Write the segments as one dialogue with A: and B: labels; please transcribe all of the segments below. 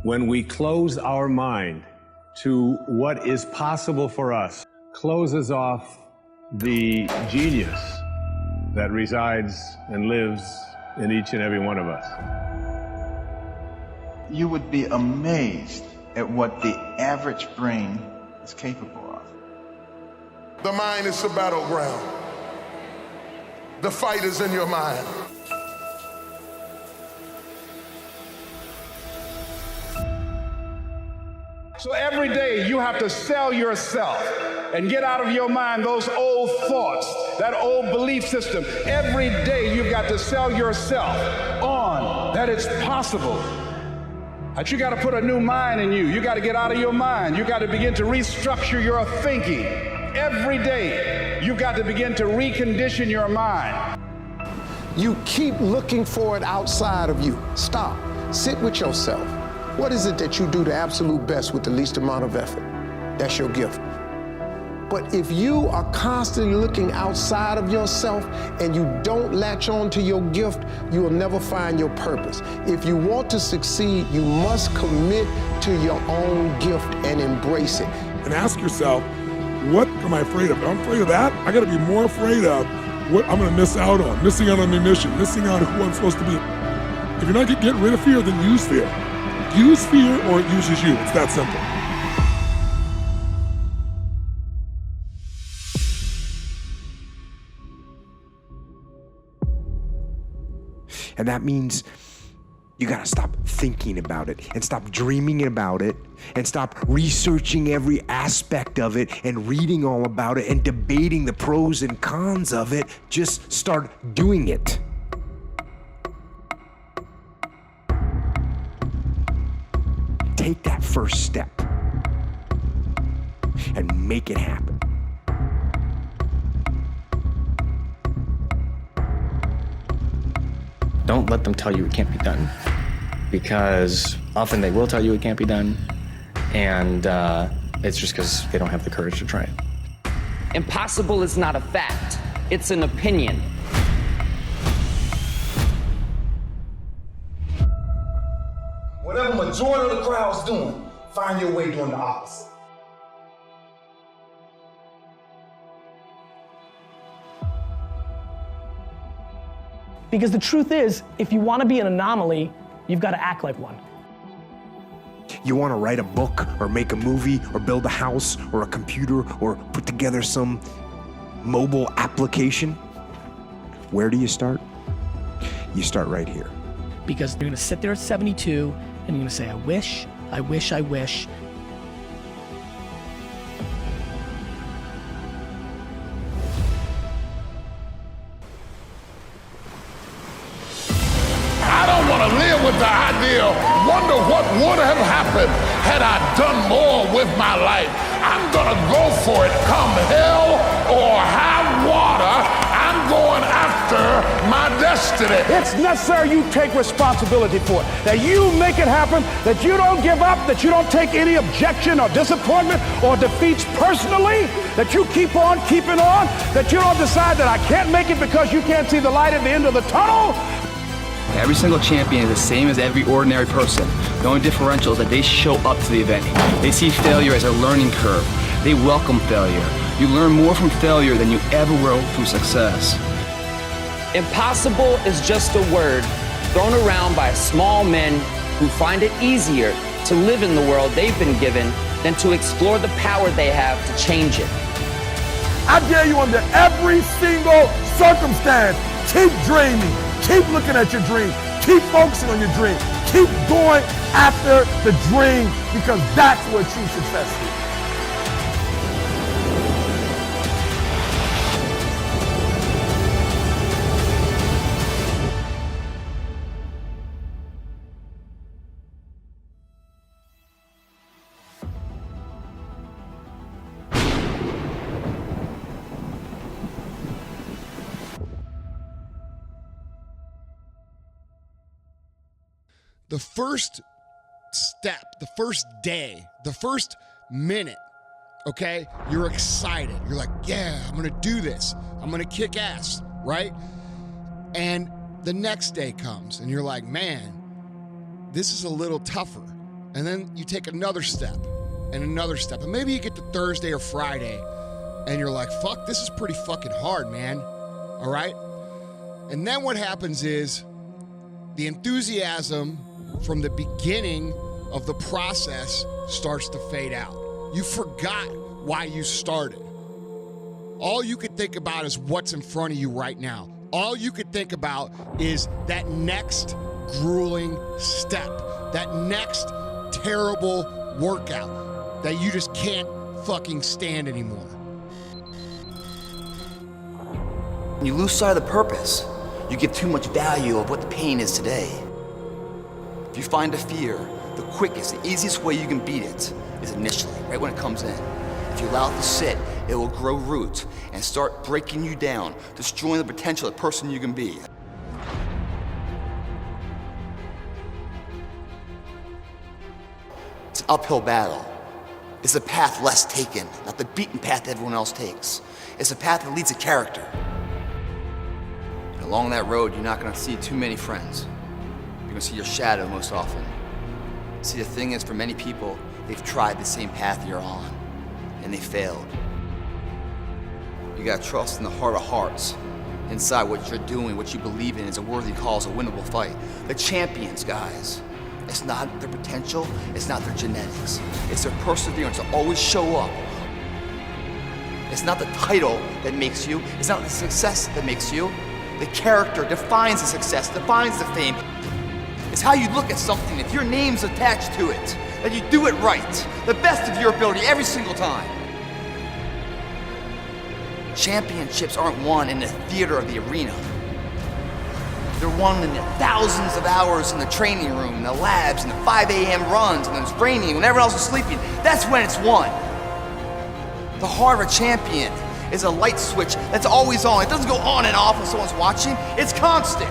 A: When we close our mind to what is possible for us, closes off the genius that resides and lives in each and every one of us.
B: You would be amazed at what the average brain is capable of.
C: The mind is the battleground. The fight is in your mind.
D: So every day you have to sell yourself and get out of your mind those old thoughts, that old belief system. Every day you've got to sell yourself on that it's possible. That you got to put a new mind in you. You got to get out of your mind. You got to begin to restructure your thinking. Every day you've got to begin to recondition your mind.
E: You keep looking for it outside of you. Stop. Sit with yourself. What is it that you do the absolute best with the least amount of effort? That's your gift. But if you are constantly looking outside of yourself and you don't latch on to your gift, you will never find your purpose. If you want to succeed, you must commit to your own gift and embrace it.
F: And ask yourself, what am I afraid of? If I'm afraid of that, I gotta be more afraid of what I'm gonna miss out on, missing out on my mission, missing out on who I'm supposed to be. If you're not gonna get rid of fear, then use fear. Use fear or it uses you. It's that simple.
G: And that means you gotta stop thinking about it and stop dreaming about it and stop researching every aspect of it and reading all about it and debating the pros and cons of it. Just start doing it. Take that first step and make it happen.
H: Don't let them tell you it can't be done, because often they will tell you it can't be done, and it's just because they don't have the courage to try it.
I: Impossible is not a fact, it's an opinion.
J: Whatever majority of the crowd's doing, find your way doing the opposite.
K: Because the truth is, if you want to be an anomaly, you've got to act like one.
G: You want to write a book or make a movie or build a house or a computer or put together some mobile application? Where do you start? You start right here.
K: Because you're going to sit there at 72 and you're going to say, I wish, I wish, I wish.
C: I don't want to live with the idea, wonder what would have happened had I done more with my life. I'm going to go for it, come hell or high water. I'm going after my destiny.
D: It's necessary you take responsibility for it, that you make it happen, that you don't give up, that you don't take any objection or disappointment or defeats personally, that you keep on keeping on, that you don't decide that I can't make it because you can't see the light at the end of the tunnel.
L: Every single champion is the same as every ordinary person. The only differential is that they show up to the event. They see failure as a learning curve. They welcome failure. You learn more from failure than you ever will from success.
I: Impossible is just a word thrown around by small men who find it easier to live in the world they've been given than to explore the power they have to change it.
F: I dare you under every single circumstance, keep dreaming, keep looking at your dream, keep focusing on your dream, keep going after the dream, because that's where true success is.
M: The first step, the first day, the first minute, okay, you're excited. You're like, yeah, I'm gonna do this. I'm gonna kick ass, right? And the next day comes and you're like, man, this is a little tougher. And then you take another step and another step. And maybe you get to Thursday or Friday and you're like, fuck, this is pretty fucking hard, man. All right? And then what happens is the enthusiasm from the beginning of the process starts to fade out. You forgot why you started. All you could think about is what's in front of you right now. All you could think about is that next grueling step, that next terrible workout that you just can't fucking stand anymore.
N: When you lose sight of the purpose, you give too much value of what the pain is today. If you find a fear, the quickest, the easiest way you can beat it is initially, right when it comes in. If you allow it to sit, it will grow roots and start breaking you down, destroying the potential of the person you can be. It's an uphill battle. It's a path less taken, not the beaten path everyone else takes. It's a path that leads to character. And along that road, you're not gonna see too many friends. You're gonna see your shadow most often. See, the thing is, for many people, they've tried the same path you're on, and they failed. You gotta trust in the heart of hearts. Inside what you're doing, what you believe in is a worthy cause, a winnable fight. The champions, guys. It's not their potential, it's not their genetics. It's their perseverance to always show up. It's not the title that makes you, it's not the success that makes you. The character defines the success, defines the fame. It's how you look at something. If your name's attached to it, that you do it right, the best of your ability every single time. Championships aren't won in the theater of the arena. They're won in the thousands of hours in the training room, in the labs, in the 5 a.m. runs, and it's raining, when everyone else is sleeping. That's when it's won. The heart of a champion is a light switch that's always on. It doesn't go on and off when someone's watching. It's constant.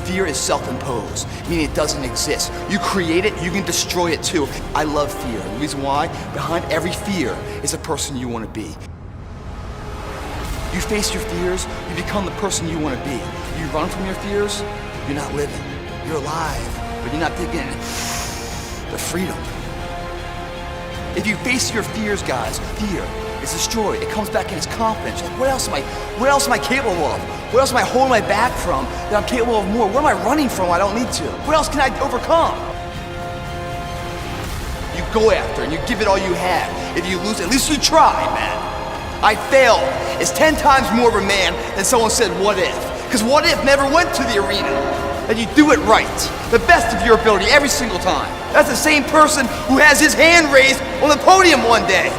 N: Fear is self-imposed, meaning it doesn't exist. You create it, you can destroy it too. I love fear. The reason why, behind every fear is a person you want to be. You face your fears, you become the person you want to be. You run from your fears, you're not living. You're alive, but you're not taking the freedom. If you face your fears, guys, fear is destroyed. It comes back in its confidence. Like, what else am I capable of? What else am I holding my back from that I'm capable of more? What am I running from I don't need to? What else can I overcome? You go after and you give it all you have. If you lose, at least you try, man. I failed is 10 times more of a man than someone said, what if? Because what if never went to the arena? And you do it right, the best of your ability every single time. That's the same person who has his hand raised on the podium one day.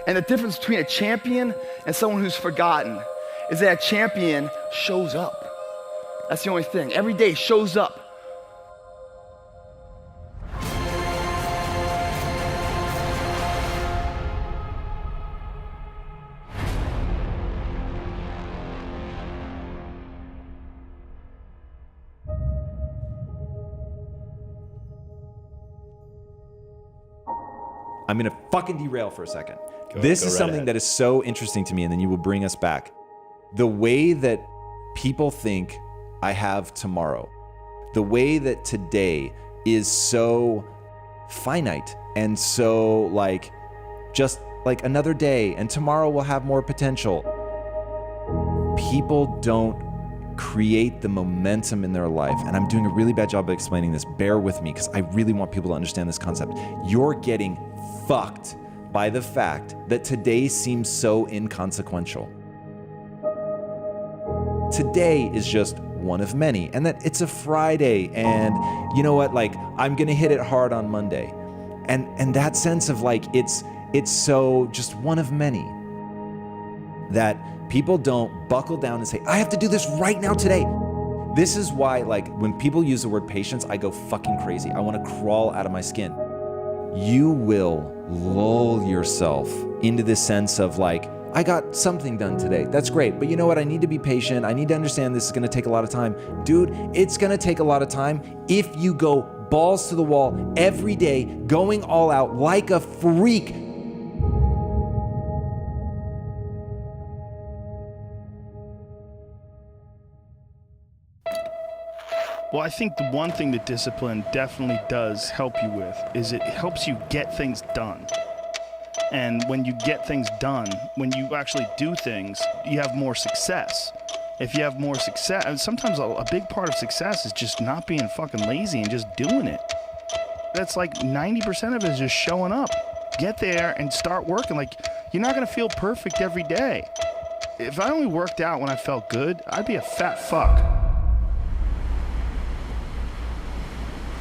L: And the difference between a champion and someone who's forgotten is that a champion shows up. That's the only thing. Every day shows up.
O: I'm gonna fucking derail for a second. This is something that is so interesting to me, and then you will bring us back. The way that people think I have tomorrow, the way that today is so finite and so like just like another day, and tomorrow will have more potential. People don't create the momentum in their life, and I'm doing a really bad job of explaining this. Bear with me, because I really want people to understand this concept. You're getting fucked by the fact that today seems so inconsequential. Today is just one of many, and that it's a Friday, and you know what, like, I'm gonna hit it hard on Monday. And that sense of like, it's so just one of many, that people don't buckle down and say, I have to do this right now today. This is why, like, when people use the word patience, I go fucking crazy. I wanna crawl out of my skin. You will lull yourself into this sense of like, I got something done today. That's great. But you know what? I need to be patient. I need to understand this is going to take a lot of time. Dude, it's going to take a lot of time if you go balls to the wall every day, going all out like a freak.
P: Well, I think the one thing that discipline definitely does help you with is it helps you get things done. And when you get things done, when you actually do things, you have more success. If you have more success, and sometimes a big part of success is just not being fucking lazy and just doing it. That's like 90% of it is just showing up. Get there and start working. Like, you're not gonna feel perfect every day. If I only worked out when I felt good, I'd be a fat fuck.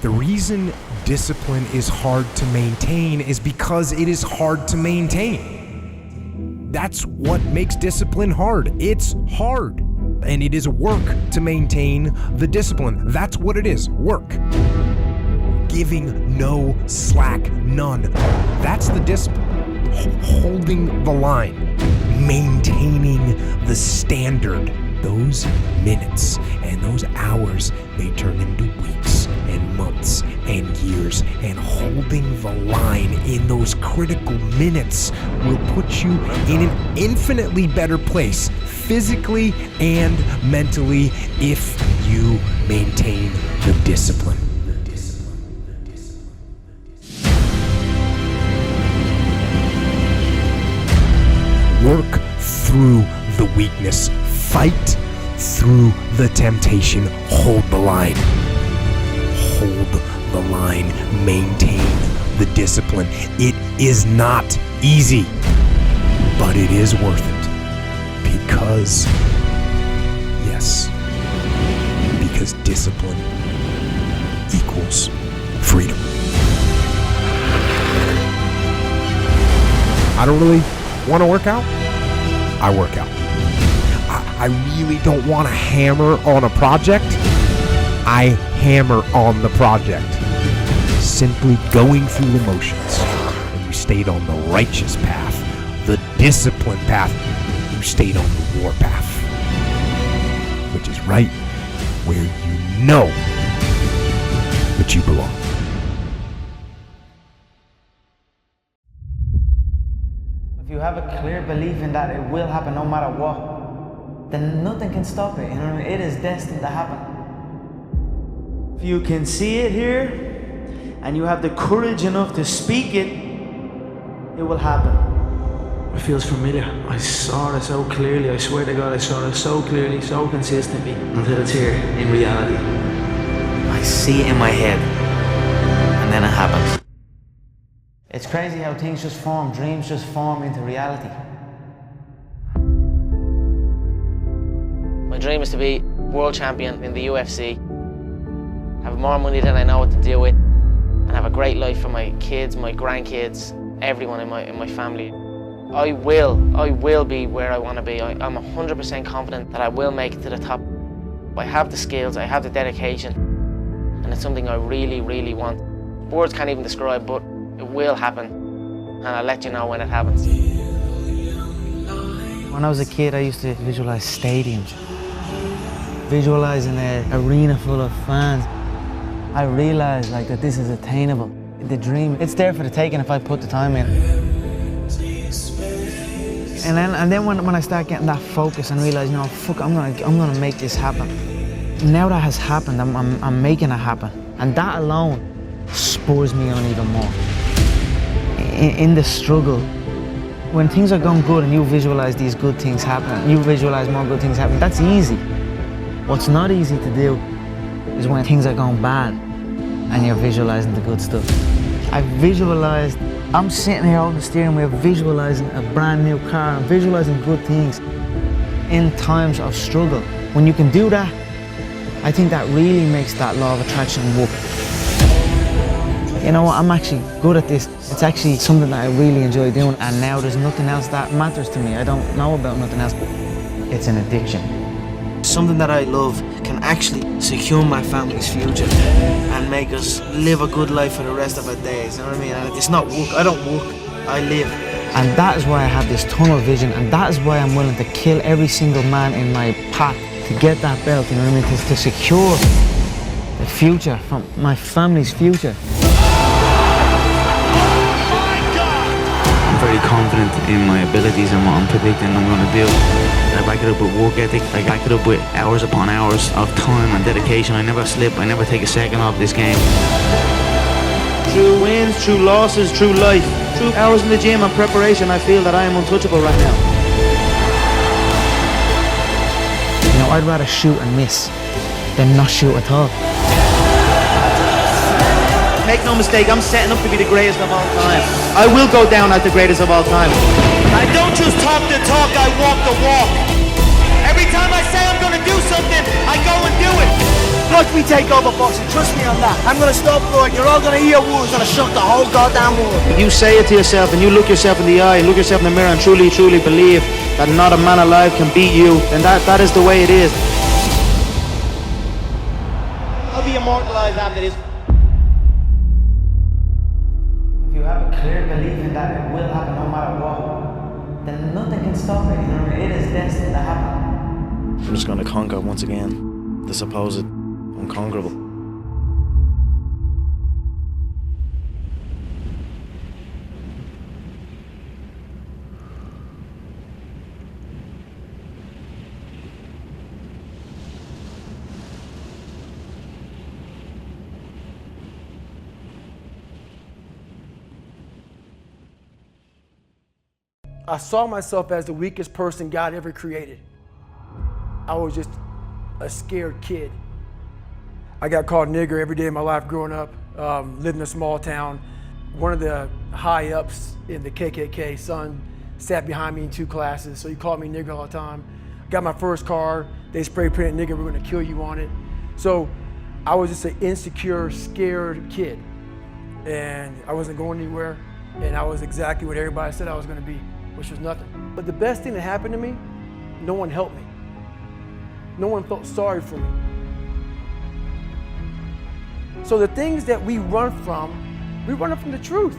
G: The reason discipline is hard to maintain is because it is hard to maintain. That's what makes discipline hard. It's hard. And it is work to maintain the discipline. That's what it is, work. Giving no slack, none. That's the discipline. Holding the line. Maintaining the standard. Those minutes and those hours may turn into weeks and months and years, and holding the line in those critical minutes will put you in an infinitely better place, physically and mentally, if you maintain the discipline. Work through the weakness. Fight through the temptation. Hold the line. Hold the line. Maintain the discipline. It is not easy, but it is worth it. Because, yes, because discipline equals freedom. I don't really want to work out. I work out. I really don't want to hammer on a project. I hammer on the project. Simply going through the motions. And you stayed on the righteous path, the disciplined path. You stayed on the war path, which is right where you know that you belong.
Q: If you have a clear belief in that it will happen no matter what, then nothing can stop it. You know what I mean? It is destined to happen. If you can see it here, and you have the courage enough to speak it, it will happen. It feels familiar. I saw it so clearly. I swear to God, I saw it so clearly, so consistently, until it's here in reality. I see it in my head, and then it happens. It's crazy how things just form, dreams just form into reality.
R: My dream is to be world champion in the UFC, have more money than I know what to do with, and have a great life for my kids, my grandkids, everyone in my family. I will be where I want to be. I'm 100% confident that I will make it to the top. I have the skills, I have the dedication, and it's something I really, really want. Words can't even describe, but it will happen, and I'll let you know when it happens.
Q: When I was a kid, I used to visualize stadiums, visualizing an arena full of fans. I realized that this is attainable. The dream, it's there for the taking if I put the time in. And then when I start getting that focus and realize, no, fuck, I'm gonna make this happen. Now that has happened, I'm making it happen, and that alone spurs me on even more. In the struggle, when things are going good and you visualize these good things happen, you visualize more good things happen, that's easy. What's not easy to do is when things are going bad and you're visualizing the good stuff. I visualized, I'm sitting here holding the steering wheel, visualizing a brand new car, I'm visualizing good things in times of struggle. When you can do that, I think that really makes that law of attraction work. You know what, I'm actually good at this. It's actually something that I really enjoy doing, and now there's nothing else that matters to me. I don't know about nothing else. It's an addiction. Something that I love can actually secure my family's future and make us live a good life for the rest of our days, you know what I mean? And it's not work, I don't work, I live. And that is why I have this tunnel vision, and that is why I'm willing to kill every single man in my path to get that belt, you know what I mean? To secure the future, from my family's future.
S: I'm very very confident in my abilities and what I'm predicting I'm going to do. I back it up with work ethic. I back it up with hours upon hours of time and dedication. I never slip. I never take a second off this game.
Q: Through wins, through losses, through life, through hours in the gym and preparation, I feel that I am untouchable right now. You know, I'd rather shoot and miss than not shoot at all. Make no mistake, I'm setting up to be the greatest of all time. I will go down as the greatest of all time. I don't just talk the talk, I walk the walk. Every time I say I'm gonna do something, I go and do it. Watch me take over boxing, trust me on that. I'm gonna stop Floyd, you're all gonna hear words, gonna shut the whole goddamn world. If you say it to yourself and you look yourself in the eye, look yourself in the mirror and truly, truly believe that not a man alive can beat you, then that is the way it is. I'll be immortalized after this. If you have a clear belief in that it will happen no matter what, then nothing can stop it, you know, it is destined to happen.
T: I'm just going to conquer once again the supposed unconquerable.
U: I saw myself as the weakest person God ever created. I was just a scared kid. I got called nigger every day of my life growing up, lived in a small town. One of the high ups in the KKK, son, sat behind me in 2 classes, so he called me nigger all the time. Got my first car, they spray painted nigger, we're gonna kill you on it. So I was just an insecure, scared kid. And I wasn't going anywhere, and I was exactly what everybody said I was gonna be, which was nothing. But the best thing that happened to me, no one helped me. No one felt sorry for me. So the things that we run from the truth.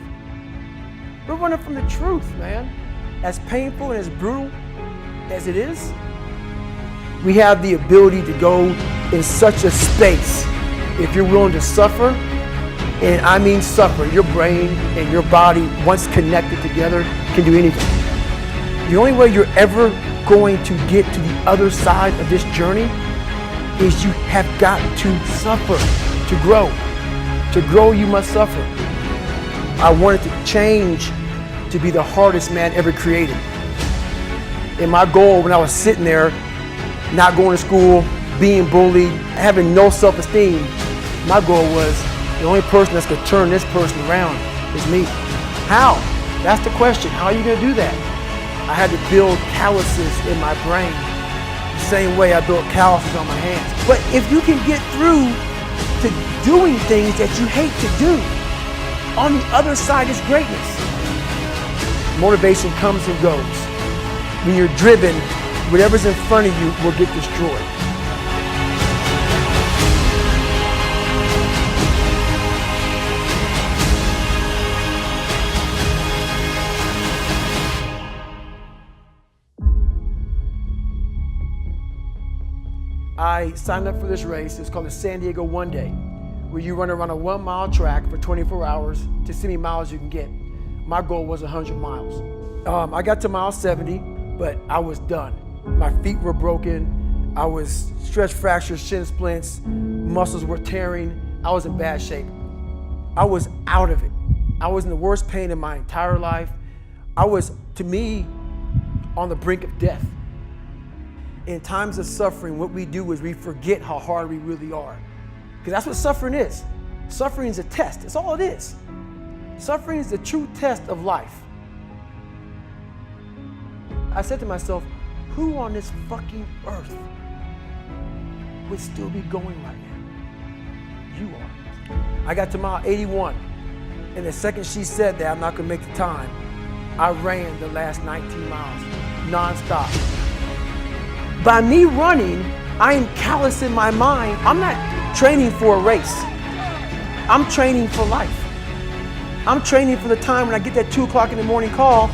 U: We're running from the truth, man. As painful and as brutal as it is, we have the ability to go in such a space if you're willing to suffer, and I mean suffer. Your brain and your body, once connected together, can do anything. The only way you're ever going to get to the other side of this journey is you have got to suffer to grow. To grow, you must suffer. I wanted to change to be the hardest man ever created. And my goal when I was sitting there, not going to school, being bullied, having no self-esteem, my goal was the only person that's going to turn this person around is me. How? That's the question. How are you going to do that? I had to build calluses in my brain, the same way I built calluses on my hands. But if you can get through to doing things that you hate to do, on the other side is greatness. Motivation comes and goes. When you're driven, whatever's in front of you will get destroyed. I signed up for this race. It's called the San Diego One Day, where you run around a 1-mile track for 24 hours to see how many miles you can get. My goal was 100 miles. I got to mile 70, but I was done. My feet were broken. I was stress fractures, shin splints, muscles were tearing. I was in bad shape. I was out of it. I was in the worst pain in my entire life. I was, to me, on the brink of death. In times of suffering, what we do is we forget how hard we really are. Because that's what suffering is. Suffering is a test. That's all it is. Suffering is the true test of life. I said to myself, who on this fucking earth would still be going right now? You are. I got to mile 81, and the second she said that I'm not gonna make the time, I ran the last 19 miles, nonstop. By me running, I am callous in my mind. I'm not training for a race. I'm training for life. I'm training for the time when I get that 2 o'clock in the morning call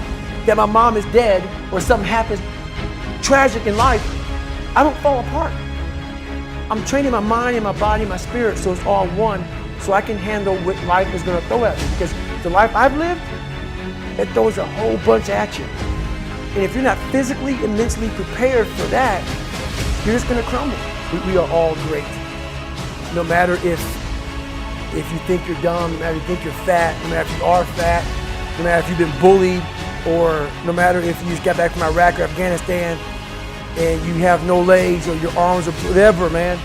U: that my mom is dead or something happens tragic in life. I don't fall apart. I'm training my mind and my body and my spirit so it's all one, so I can handle what life is gonna throw at me. Because the life I've lived, that throws a whole bunch at you. And if you're not physically and mentally prepared for that, you're just gonna crumble. We are all great. No matter if you think you're dumb, no matter if you think you're fat, no matter if you are fat, no matter if you've been bullied, or no matter if you just got back from Iraq or Afghanistan and you have no legs or your arms or whatever, man,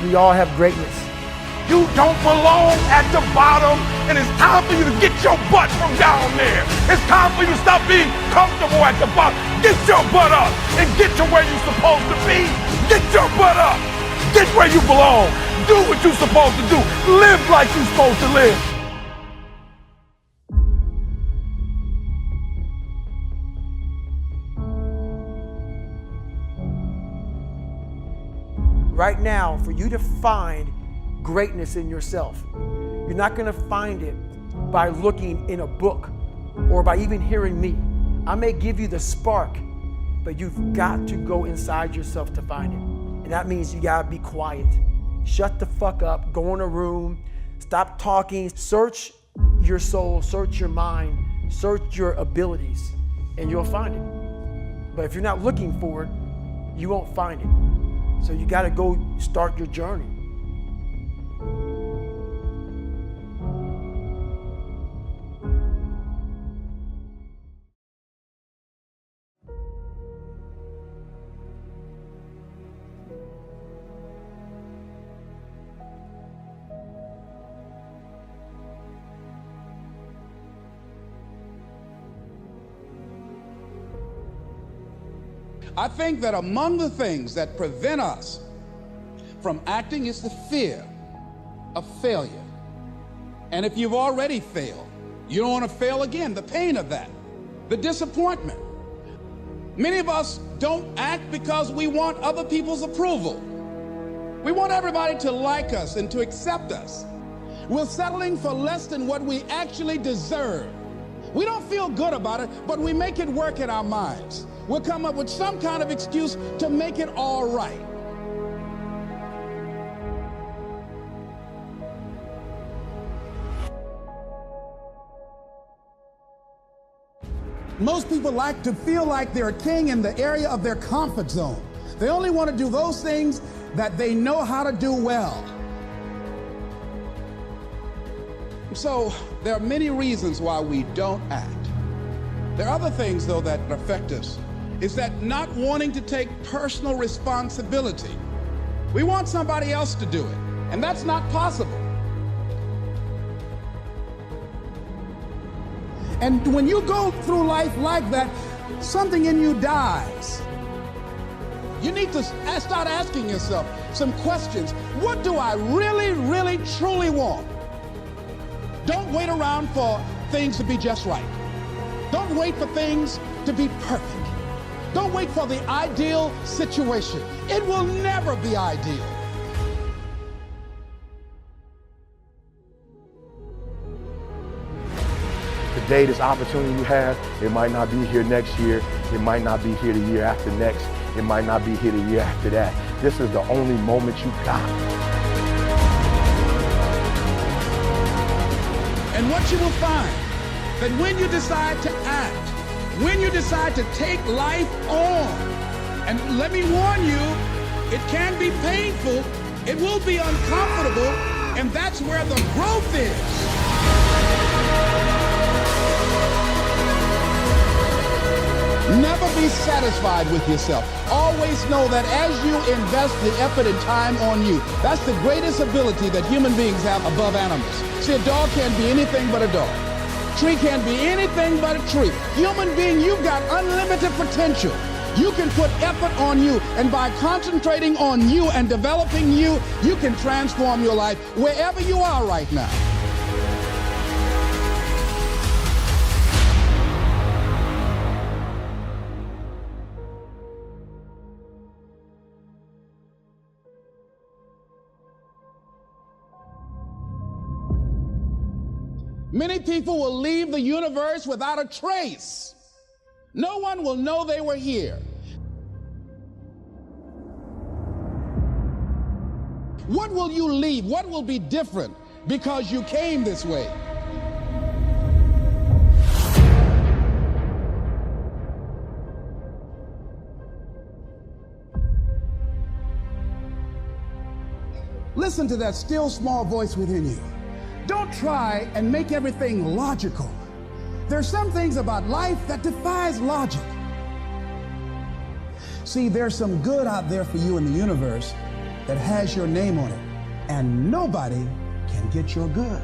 U: we all have greatness.
C: You don't belong at the bottom, and it's time for you to get your butt from down there. It's time for you to stop being comfortable at the bottom. Get your butt up and get to where you're supposed to be. Get your butt up. Get where you belong. Do what you're supposed to do. Live like you're supposed to live.
U: Right now, for you to find greatness in yourself, you're not gonna find it by looking in a book or by even hearing me. I may give you the spark, but you've got to go inside yourself to find it. And that means you gotta be quiet. Shut the fuck up, go in a room, stop talking, search your soul, search your mind, search your abilities, and you'll find it. But if you're not looking for it, you won't find it. So you gotta go start your journey.
D: I think that among the things that prevent us from acting is the fear of failure. And if you've already failed, you don't want to fail again. The pain of that, the disappointment. Many of us don't act because we want other people's approval. We want everybody to like us and to accept us. We're settling for less than what we actually deserve. We don't feel good about it, but we make it work in our minds. We'll come up with some kind of excuse to make it all right. Most people like to feel like they're a king in the area of their comfort zone. They only want to do those things that they know how to do well. So there are many reasons why we don't act. There are other things, though, that affect us. Is that not wanting to take personal responsibility. We want somebody else to do it, and that's not possible. And when you go through life like that, something in you dies. You need to start asking yourself some questions. What do I really, really, truly want? Don't wait around for things to be just right. Don't wait for things to be perfect. Don't wait for the ideal situation. It will never be ideal.
A: Today, this opportunity you have, it might not be here next year. It might not be here the year after next. It might not be here the year after that. This is the only moment you got.
D: And what you will find, that when you decide to act, when you decide to take life on, and let me warn you, it can be painful, it will be uncomfortable, and that's where the growth is. Never be satisfied with yourself. Always know that as you invest the effort and time on you, that's the greatest ability that human beings have above animals. See, a dog can't be anything but a dog. Tree can't be anything but a tree. Human being, you've got unlimited potential. You can put effort on you, and by concentrating on you and developing you, you can transform your life wherever you are right now. Many people will leave the universe without a trace. No one will know they were here. What will you leave? What will be different because you came this way? listen to that still small voice within you. Don't try and make everything logical. There's some things about life that defies logic. See, there's some good out there for you in the universe that has your name on it, and nobody can get your good.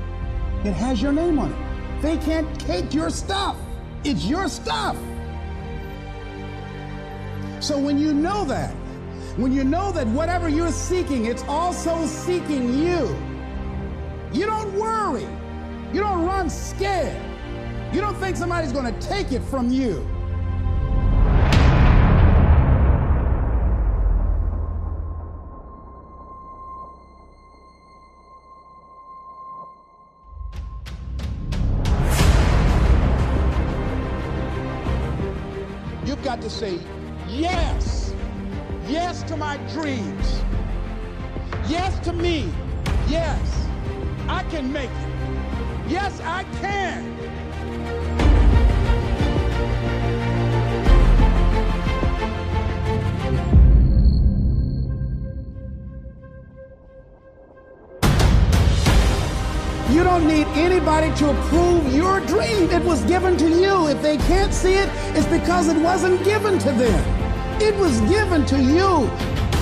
D: It has your name on it. They can't take your stuff. It's your stuff. So when you know that whatever you're seeking, it's also seeking you, you don't worry. You don't run scared. You don't think somebody's going to take it from you. You've got to say yes. Yes to my dreams. Yes to me. Yes, I can make it. Yes, I can. You don't need anybody to approve your dream. It was given to you. If they can't see it, it's because it wasn't given to them. It was given to you.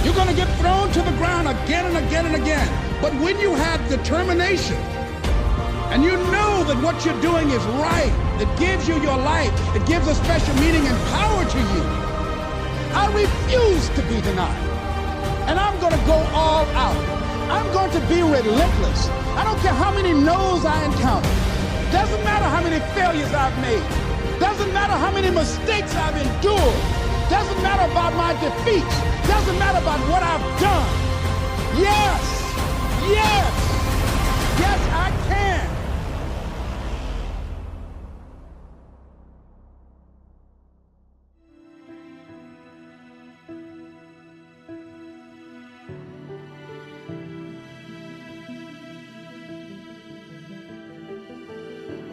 D: You're going to get thrown to the ground again and again and again. But when you have determination, and you know that what you're doing is right, it gives you your life, it gives a special meaning and power to you. I refuse to be denied. And I'm going to go all out. I'm going to be relentless. I don't care how many no's I encounter. Doesn't matter how many failures I've made. Doesn't matter how many mistakes I've endured. Doesn't matter about my defeats. Doesn't matter about what I've done. Yes, yes, yes, I can.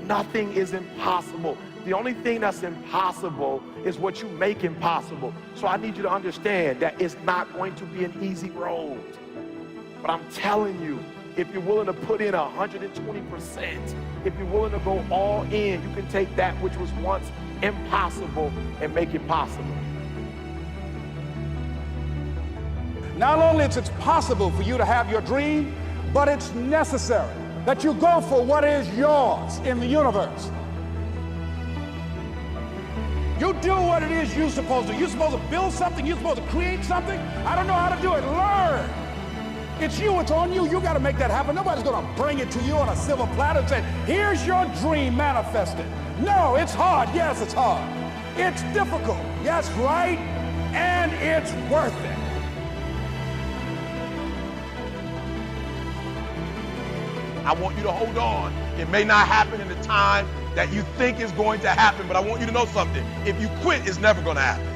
A: Nothing is impossible. The only thing that's impossible is what you make impossible. So I need you to understand that it's not going to be an easy road. But I'm telling you, if you're willing to put in 120%, if you're willing to go all in, you can take that which was once impossible and make it possible.
D: Not only is it possible for you to have your dream, but it's necessary that you go for what is yours in the universe. You do what it is you're supposed to. You're supposed to build something. You're supposed to create something. I don't know how to do it. Learn. It's you. It's on you. You got to make that happen. Nobody's going to bring it to you on a silver platter and say, here's your dream manifested. No, it's hard. Yes, it's hard. It's difficult. Yes, right. And it's worth it.
B: I want you to hold on. It may not happen in the time that you think is going to happen, but I want you to know something. If you quit, it's never going to happen.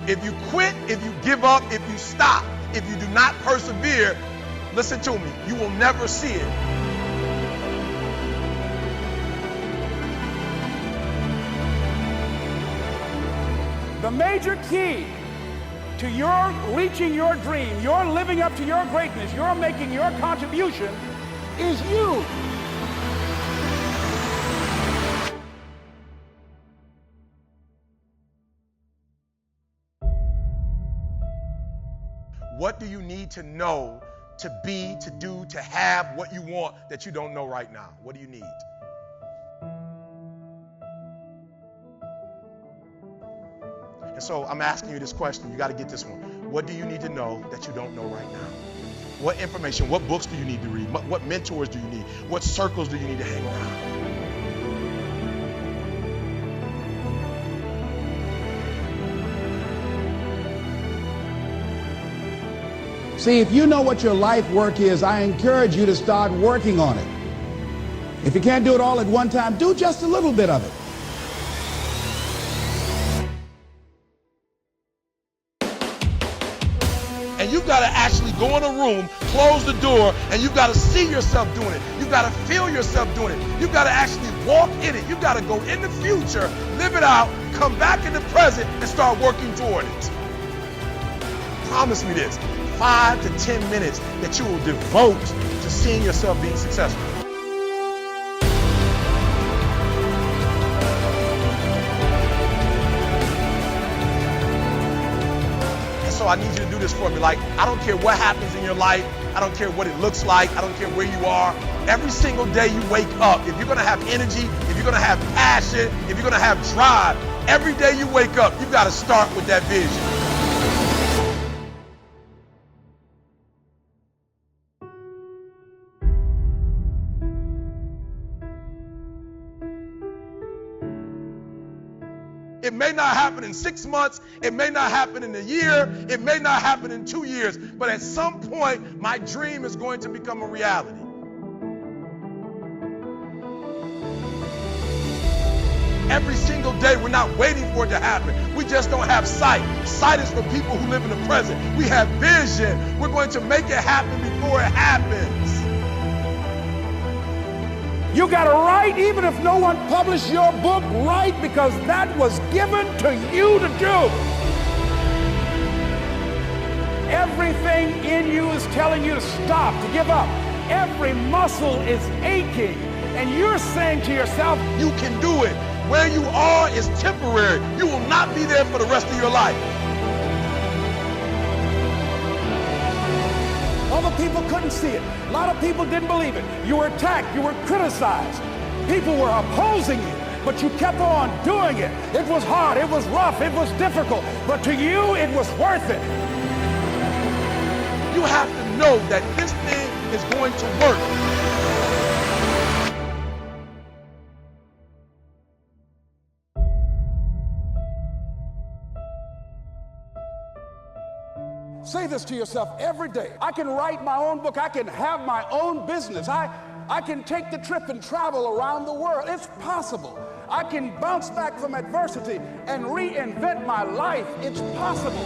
B: If you quit, if you give up, if you stop, if you do not persevere, listen to me, you will never see it.
D: The major key to your reaching your dream, your living up to your greatness, your making your contribution is you.
B: What do you need to know to be, to do, to have what you want that you don't know right now? What do you need? And so I'm asking you this question. You got to get this one. What do you need to know that you don't know right now? What information, what books do you need to read? What mentors do you need? What circles do you need to hang around?
D: See, if you know what your life work is, I encourage you to start working on it. If you can't do it all at one time, do just a little bit of it.
B: And you've got to actually go in a room, close the door, and you've got to see yourself doing it. You've got to feel yourself doing it. You've got to actually walk in it. You've got to go in the future, live it out, come back in the present, and start working toward it. Promise me this. 5 to 10 minutes that you will devote to seeing yourself being successful. And so I need you to do this for me. Like, I don't care what happens in your life. I don't care what it looks like. I don't care where you are. Every single day you wake up, if you're gonna have energy, if you're gonna have passion, if you're gonna have drive, every day you wake up, you've got to start with that vision. It may not happen in 6 months, it may not happen in a year, it may not happen in 2 years, but at some point, my dream is going to become a reality. Every single day, we're not waiting for it to happen. We just don't have sight. Sight is for people who live in the present. We have vision. We're going to make it happen before it happens.
D: You got to write, even if no one published your book, write, because that was given to you to do. Everything in you is telling you to stop, to give up. Every muscle is aching, and you're saying to yourself,
B: you can do it. Where you are is temporary. You will not be there for the rest of your life.
D: Other people couldn't see it. A lot of people didn't believe it. You were attacked. You were criticized. People were opposing you, but you kept on doing it. It was hard. It was rough. It was difficult. But to you, it was worth it.
B: You have to know that this thing is going to work.
D: Say this to yourself every day. I can write my own book. I can have my own business. I can take the trip and travel around the world. It's possible. I can bounce back from adversity and reinvent my life. It's possible.